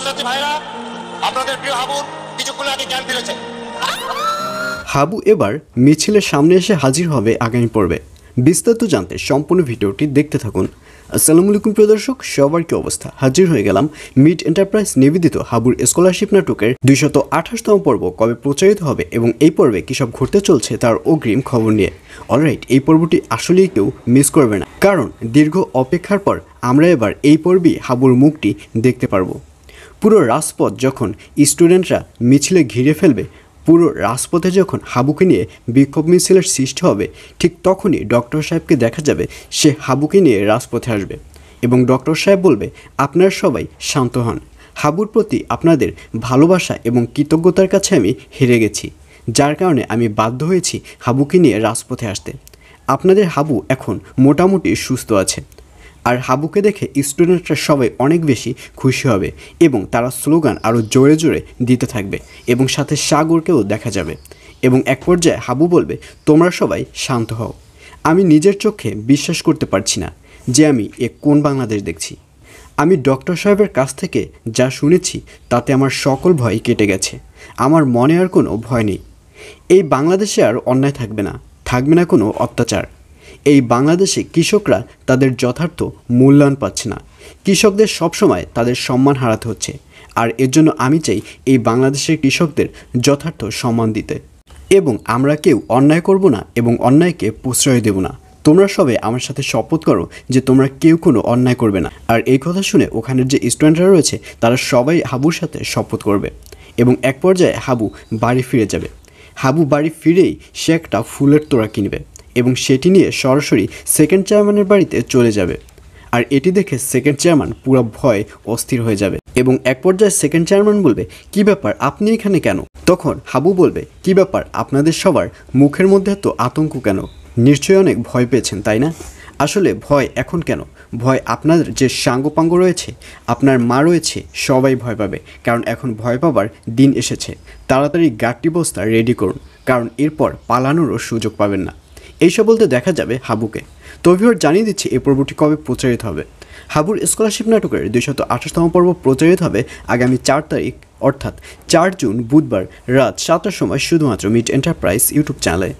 ছাত্রছাত্রী ভাইরা, আপনাদের প্রিয় হাবুর কিছুক্ষণ আগে জ্ঞান ফিরেছে। হাবু এবার মিছিলের সামনে এসে হাজির হবে আগামী পর্বে। বিস্তারিত জানতে সম্পূর্ণ ভিডিওটি দেখতে থাকুন। আসসালামু আলাইকুম প্রিয় দর্শক, সবার কি অবস্থা? হাজির হয়ে গেলাম মিড এন্টারপ্রাইজ নিবেদিত হাবুর স্কলারশিপ নাটকের 228তম পর্ব কবে প্রচারিত হবে এবং এই পর্বে কী সব ঘটতে চলছে তার অগ্রিম খবর নিয়ে। অলরাইট, এই পর্বটি আসলেই কেউ মিস করবে না, কারণ দীর্ঘ অপেক্ষার পর আমরা এবার এই পর্বেই হাবুর মুখটি দেখতে পারবো। পুরো রাজপথ যখন স্টুডেন্টরা মিছিলে ঘিরে ফেলবে, পুরো রাজপথে যখন হাবুকে নিয়ে বিক্ষোভ মিছিলের সৃষ্টি হবে, ঠিক তখনই ডক্টর সাহেবকে দেখা যাবে সে হাবুকে নিয়ে রাজপথে আসবে এবং ডক্টর সাহেব বলবে, আপনারা সবাই শান্ত হন, হাবুর প্রতি আপনাদের ভালোবাসা এবং কৃতজ্ঞতার কাছে আমি হেরে গেছি, যার কারণে আমি বাধ্য হয়েছি হাবুকে নিয়ে রাজপথে আসতে। আপনাদের হাবু এখন মোটামুটি সুস্থ আছে। আর হাবুকে দেখে স্টুডেন্টরা সবাই অনেক বেশি খুশি হবে এবং তারা স্লোগান আরও জোরে জোরে দিতে থাকবে এবং সাথে সাগরকেও দেখা যাবে এবং এক পর্যায়ে হাবু বলবে, তোমরা সবাই শান্ত হও, আমি নিজের চোখে বিশ্বাস করতে পারছি না যে আমি কোন বাংলাদেশ দেখছি। আমি ডক্টর সাহেবের কাছ থেকে যা শুনেছি তাতে আমার সকল ভয় কেটে গেছে, আমার মনে আর কোনো ভয় নেই। এই বাংলাদেশে আর অন্যায় থাকবে না, থাকবে না কোনো অত্যাচার। এই বাংলাদেশে কৃষকরা তাদের যথার্থ মূল্যায়ন পাচ্ছে না, কৃষকদের সবসময় তাদের সম্মান হারাতে হচ্ছে, আর এর জন্য আমি চাই এই বাংলাদেশের কৃষকদের যথার্থ সম্মান দিতে এবং আমরা কেউ অন্যায় করব না এবং অন্যায়কে প্রশ্রয় দেব না। তোমরা সবাই আমার সাথে শপথ করো যে তোমরা কেউ কোনো অন্যায় করবে না। আর এই কথা শুনে ওখানের যে স্টুডেন্টরা রয়েছে তারা সবাই হাবুর সাথে শপথ করবে এবং এক পর্যায়ে হাবু বাড়ি ফিরে যাবে। হাবু বাড়ি ফিরেই সে একটা ফুলের তোড়া কিনবে এবং সেটি নিয়ে সরাসরি সেকেন্ড চেয়ারম্যানের বাড়িতে চলে যাবে। আর এটি দেখে সেকেন্ড চেয়ারম্যান পুরো ভয় অস্থির হয়ে যাবে এবং এক পর্যায়ে সেকেন্ড চেয়ারম্যান বলবে, কি ব্যাপার, আপনি এখানে কেন? তখন হাবু বলবে, কি ব্যাপার, আপনাদের সবার মুখের মধ্যে এত আতঙ্ক কেন? নিশ্চয়ই অনেক ভয় পেয়েছেন, তাই না? আসলে ভয় এখন কেন? ভয় আপনাদের যে সাঙ্গপাঙ্গ রয়েছে, আপনার মা রয়েছে, সবাই ভয় পাবে, কারণ এখন ভয় পাবার দিন এসেছে। তাড়াতাড়ি গাড়ি বস্তা রেডি করুন, কারণ এরপর পালানোরও সুযোগ পাবেন না। এইসব বলতে দেখা যাবে হাবুকে। তো ভিউয়ার, জানিয়ে দিচ্ছি এই পর্বটি কবে প্রচারিত হবে। হাবুর স্কলারশিপ নাটকের 228তম পর্ব প্রচারিত হবে আগামী 4 তারিখ, অর্থাৎ 4 জুন বুধবার রাত 7টার সময় শুধুমাত্র মিড এন্টারপ্রাইজ ইউটিউব চ্যানেলে।